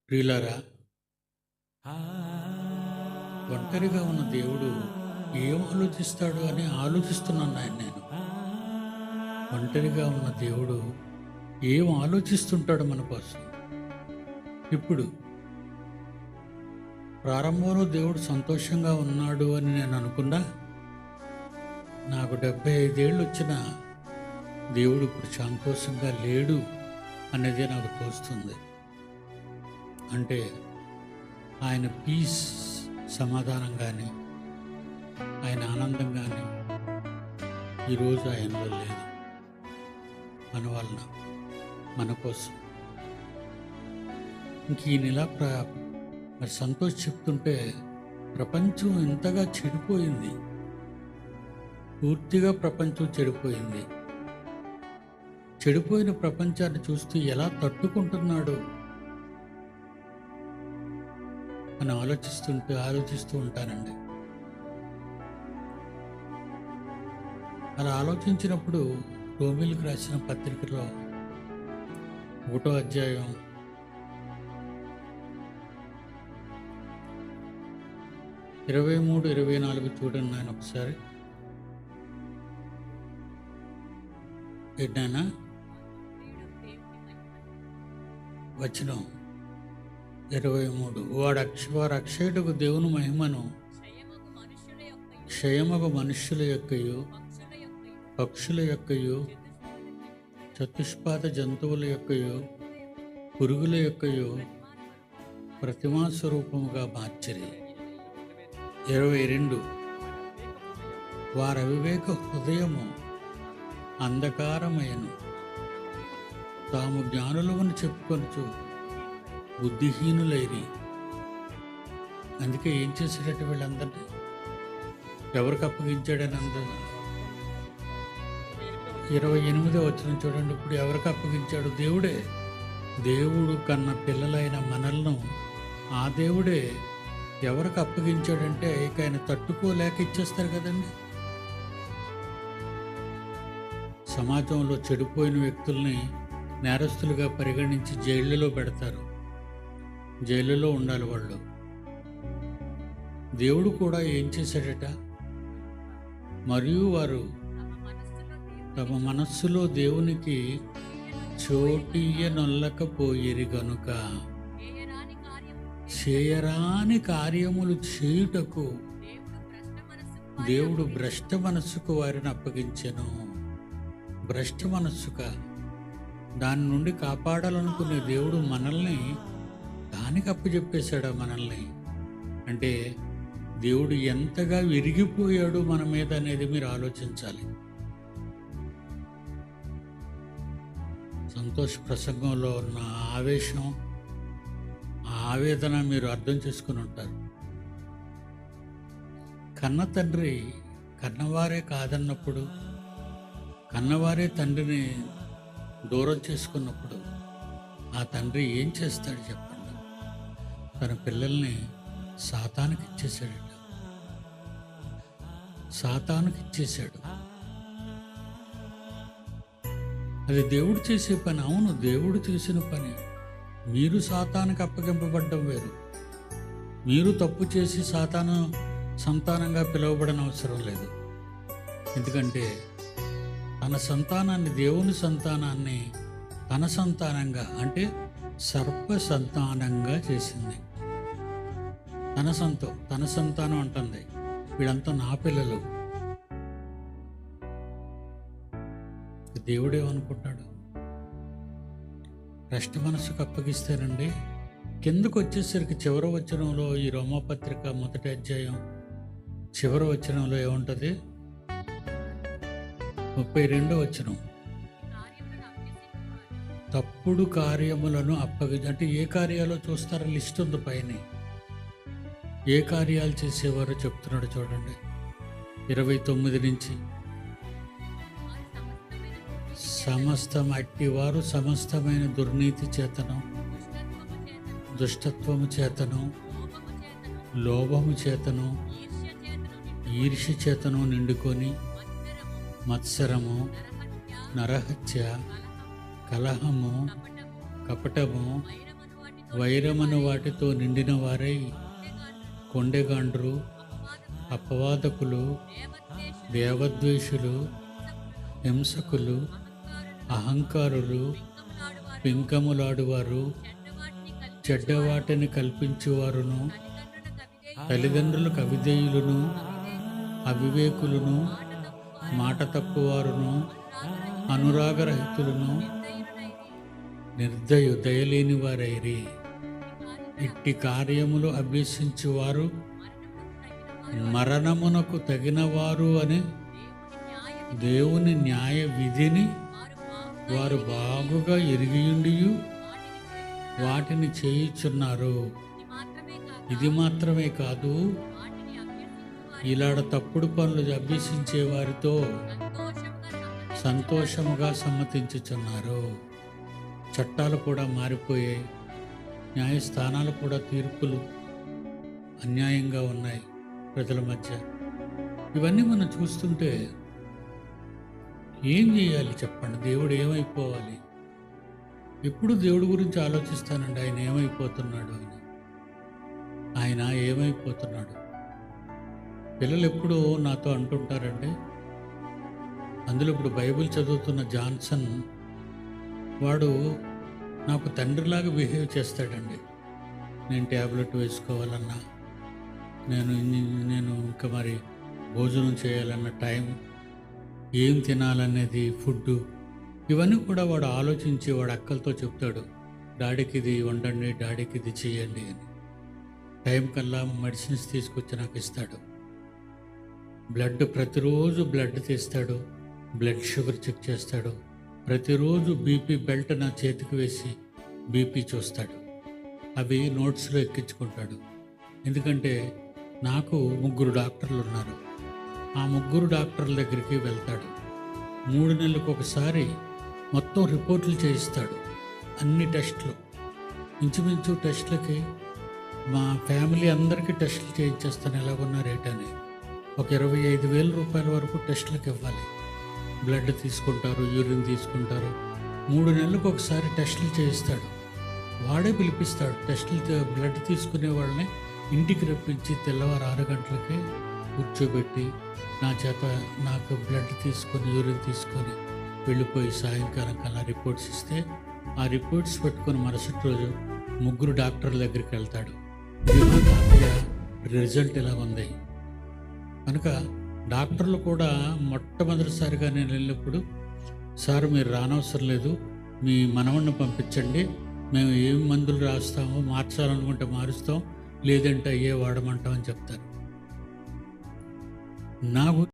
ప్రియులారా, ఒంటరిగా ఉన్న దేవుడు ఏం ఆలోచిస్తాడు అని ఆలోచిస్తున్నాను నేను. ఒంటరిగా ఉన్న దేవుడు ఏం ఆలోచిస్తుంటాడు మన కోసం. ఇప్పుడు ప్రారంభంలో దేవుడు సంతోషంగా ఉన్నాడు అని నేను అనుకున్నా, నాకు 75 ఏళ్ళు వచ్చినా దేవుడు ఇప్పుడు సంతోషంగా లేడు అనేదే నాకు తోస్తుంది. అంటే ఆయన పీస్, సమాధానం కానీ, ఆయన ఆనందం కానీ ఈరోజు ఆయనలో లేదు. మన వలన, మన కోసం. ఇంక ఈ నెల మరి సంతోష్ చెప్తుంటే ప్రపంచం ఇంతగా చెడిపోయింది, పూర్తిగా ప్రపంచం చెడిపోయింది. చెడిపోయిన ప్రపంచాన్ని చూస్తూ ఎలా తట్టుకుంటున్నాడు అని ఆలోచిస్తూ ఉంటానండి. అలా ఆలోచించినప్పుడు రోమిలకు రాసిన పత్రికలో 1వ అధ్యాయం 23-24 చూడండి నాయన ఒకసారి. ఏంటైనా వచనం 23, వారు అక్షయుడకు దేవుని మహిమను క్షయమగు మనుష్యుల యొక్కయు పక్షుల యొక్కయు చతుష్పాద జంతువుల యొక్కయు పురుగుల యొక్కయు ప్రతిమా స్వరూపముగా మార్చిరి. 22, వారి అవివేక హృదయము అంధకారమయను, తాము జ్ఞానులవని చెప్పుకొనుచు బుద్ధిహీనులైరి. అందుకే ఏం చేశాడట వీళ్ళందరినీ? ఎవరికి అప్పగించాడని అందరూ 28వ వచనం చూడండి. ఇప్పుడు ఎవరికి అప్పగించాడు? దేవుడే. దేవుడు కన్న పిల్లలైన మనల్ని ఆ దేవుడే ఎవరికి అప్పగించాడంటే ఇక ఆయన తట్టుకోలేక ఇచ్చేస్తారు కదండి. సమాజంలో చెడిపోయిన వ్యక్తుల్ని నేరస్తులుగా పరిగణించి జైళ్ళలో పెడతారు. జైలులో ఉండాలి వాళ్ళు. దేవుడు కూడా ఏం చేశాడట? మరియు వారు తమ మనస్సులో దేవునికి చోటియ్యనొల్లకపోయిరి గనుక చేయరాని కార్యములు చేయుటకు దేవుడు భ్రష్ట మనస్సుకు వారిని అప్పగించెను. భ్రష్ట మనస్సుగా దాని నుండి కాపాడాలనుకునే దేవుడు మనల్ని దానికి అప్పచెప్పేశాడు. మనల్ని అంటే దేవుడు ఎంతగా విరిగిపోయాడు మన మీద అనేది మీరు ఆలోచించాలి. సంతోష ప్రసంగంలో ఉన్న ఆవేశం, ఆవేదన మీరు అర్థం చేసుకుని ఉంటారు. కన్న తండ్రి కన్నవారే కాదన్నప్పుడు, కన్నవారే తండ్రిని దూరం చేసుకున్నప్పుడు ఆ తండ్రి ఏం చేస్తాడు చెప్పండి? తన పిల్లల్ని సాతానుకి ఇచ్చేసాడట. సాతానుకి ఇచ్చేశాడు. అది దేవుడు చేసే పని. అవును, దేవుడు చేసిన పని. మీరు సాతానుకి అప్పగింపబడ్డం వేరు. మీరు తప్పు చేసి సాతాను సంతానంగా పిలువబడని అవసరం లేదు. ఎందుకంటే తన సంతానాన్ని, దేవుని సంతానాన్ని తన సంతానంగా, అంటే సర్ప సంతానంగా చేసింది. తన సంతానం అంటుంది. వీళ్ళంతా నా పిల్లలు. దేవుడేమనుకుంటాడు? భ్రష్ట మనసుకు అప్పగిస్తారండి. కిందకు వచ్చేసరికి చివరి వచనంలో, ఈ రోమాపత్రిక 1వ అధ్యాయం చివరి వచనంలో ఏముంటుంది? 32వ వచనం, తప్పుడు కార్యములను అంటే ఏ కార్యాలో చూస్తారో లిస్ట్ ఉంది పైన. ఏ కార్యాలు చేసేవారో చెప్తున్నాడు చూడండి. 29 నుంచి, అట్టివారు సమస్తమైన దుర్నీతి చేతను, దుష్టత్వము చేతను, లోభము చేతను, ఈర్ష్య చేతను నిండుకొని మత్సరము, నరహత్య, కలహము, కపటము, వైరమను వాటితో నిండిన వారై కొండెగాండ్రు, అపవాదకులు, దేవద్వేషులు, హింసకులు, అహంకారులు, పింకములాడువారు, చెడ్డవాటిని కల్పించువారును, తల్లిదండ్రులకు అవిధేయులను, అవివేకులను, మాట తప్పువారును, అనురాగరహితులను, దయలేని వారైరి. ఇట్టి కార్యములు అభ్యసించువారు మరణమునకు తగినవారు అని దేవుని న్యాయ విధిని వారు బాగుగా ఎరిగియుండియు వాటిని చేయుచున్నారు. ఇది మాత్రమే కాదు, ఇలాడ తప్పుడు పనులు అభ్యసించే వారితో సంతోషముగా సమ్మతించుచున్నారు. చట్టాలు కూడా మారిపోయాయి, న్యాయస్థానాలు కూడా తీర్పులు అన్యాయంగా ఉన్నాయి ప్రజల మధ్య. ఇవన్నీ మనం చూస్తుంటే ఏం చేయాలి చెప్పండి? దేవుడు ఏమైపోవాలి? ఎప్పుడు దేవుడి గురించి ఆలోచిస్తానండి, ఆయన ఏమైపోతున్నాడు అని. ఆయన ఏమైపోతున్నాడు? పిల్లలు ఎప్పుడు నాతో అంటుంటారండి, అందులో ఇప్పుడు బైబిల్ చదువుతున్న జాన్సన్ వాడు నాకు తండ్రిలాగా బిహేవ్ చేస్తాడండి. నేను ట్యాబ్లెట్ వేసుకోవాలన్నా, నేను ఇంకా మరి భోజనం చేయాలన్న టైం, ఏం తినాలనేది ఫుడ్, ఇవన్నీ కూడా వాడు ఆలోచించి వాడు అక్కలతో చెప్తాడు, డాడీకి ఇది వండండి, డాడీకి ఇది చేయండి అని. టైం కల్లా మెడిసిన్స్ తీసుకొచ్చి నాకు ఇస్తాడు. ప్రతిరోజు బ్లడ్ తీస్తాడు, బ్లడ్ షుగర్ చెక్ చేస్తాడు. ప్రతిరోజు బీపీ బెల్ట్ నా చేతికి వేసి బీపీ చూస్తాడు. అవి నోట్స్లో ఎక్కించుకుంటాడు. ఎందుకంటే నాకు 3 డాక్టర్లు ఉన్నారు. ఆ 3 డాక్టర్ల దగ్గరికి వెళ్తాడు. 3 నెలలకు ఒకసారి మొత్తం రిపోర్ట్లు చేయిస్తాడు. అన్ని టెస్టులు, ఇంచుమించు టెస్టులకి మా ఫ్యామిలీ అందరికీ టెస్టులు చేయించేస్తాను ఎలాగున్నా రేట్ అని. ఒక 25,000 రూపాయల వరకు టెస్టులకు ఇవ్వాలి. బ్లడ్ తీసుకుంటారు, యూరిన్ తీసుకుంటారు. 3 నెలలకు ఒకసారి టెస్టులు చేయిస్తాడు. వాడే పిలిపిస్తాడు టెస్టులు. బ్లడ్ తీసుకునే వాళ్ళని ఇంటికి రప్పించి తెల్లవారు 6 గంటలకే కూర్చోబెట్టి నా చేత నాకు బ్లడ్ తీసుకొని యూరిన్ తీసుకొని వెళ్ళిపోయి సాయంకాలం కల్లా రిపోర్ట్స్ ఇస్తే ఆ రిపోర్ట్స్ పెట్టుకొని మరుసటి రోజు 3 డాక్టర్ల దగ్గరికి వెళ్తాడు. ఇదిగో తాతయ్య రిజల్ట్ ఎలా ఉంది కనుక డాక్టర్లు కూడా మొట్టమొదటిసారిగా నేను వెళ్ళినప్పుడు, సార్ మీరు రానవసరం లేదు, మీ మనవణ్ణి పంపించండి, మేము ఏం మందులు రాస్తామో మార్చాలనుకుంటే మారుస్తాం, లేదంటే అయ్యే వాడమంటాం అని చెప్తారు. నా